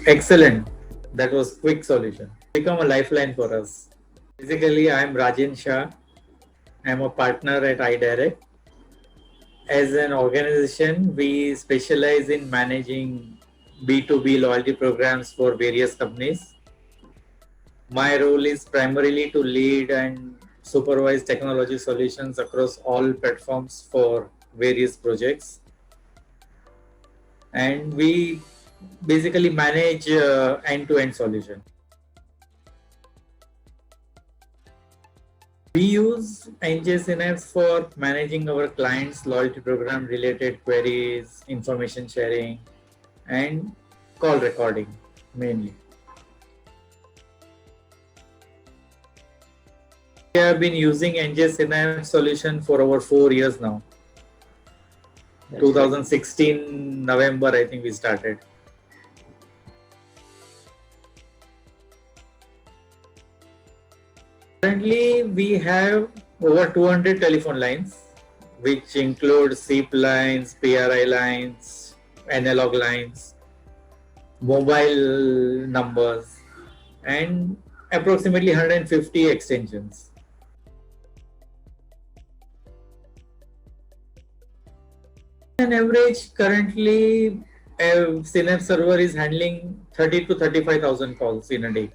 Excellent. That was quick solution. Become a lifeline for us. Basically, I am Rajan Shah. I am a partner at iDirect. As an organization, we specialize in managing B2B loyalty programs for various companies. My role is primarily to lead and supervise technology solutions across all platforms for various projects. And we basically manage end-to-end solution. We use NJ Synapse for managing our clients' loyalty program related queries, information sharing, and call recording mainly. We have been using NJ Synapse solution for over 4 years now. 2016 November, I think we started. Currently, we have over 200 telephone lines, which include SIP lines, PRI lines, analog lines, mobile numbers, and approximately 150 extensions. On average, currently, a Synapse server is handling 30 to 35,000 calls in a day.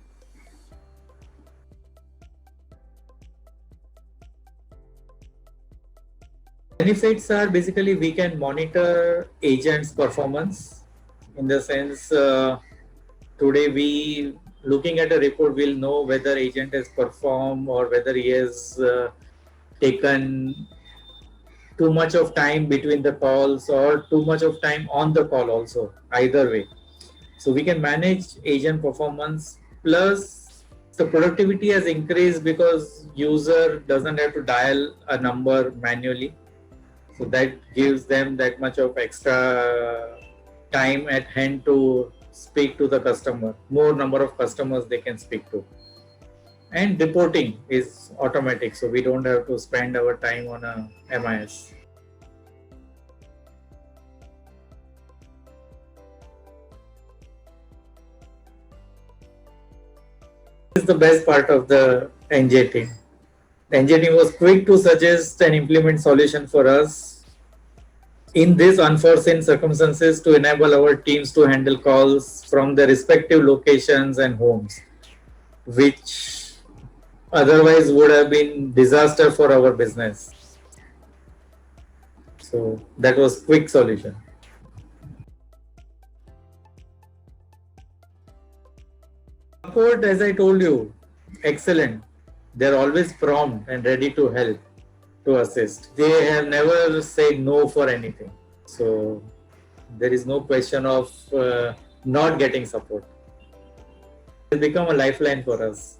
Benefits are basically we can monitor agents' performance in the sense today we looking at a report will know whether agent has performed or whether he has taken too much of time between the calls or too much of time on the call also, either way. So we can manage agent performance, plus the productivity has increased because user doesn't have to dial a number manually. So that gives them that much of extra time at hand to speak to the customer, more number of customers they can speak to. And reporting is automatic, so we don't have to spend our time on a MIS. This is the best part of the NJ team. The NJ team was quick to suggest and implement solution for us in these unforeseen circumstances to enable our teams to handle calls from their respective locations and homes, which otherwise would have been disaster for our business. So that was quick solution. Support, as I told you, excellent. They're always prompt and ready to help, to assist. They have never said no for anything. So there is no question of not getting support. It's become a lifeline for us.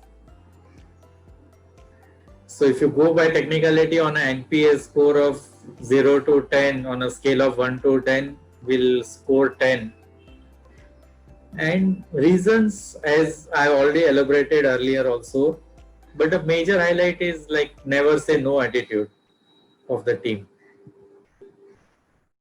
So if you go by technicality on an NPS score of 0 to 10 on a scale of 1 to 10, we'll score 10. And reasons, as I already elaborated earlier also, but a major highlight is like never say no attitude of the team.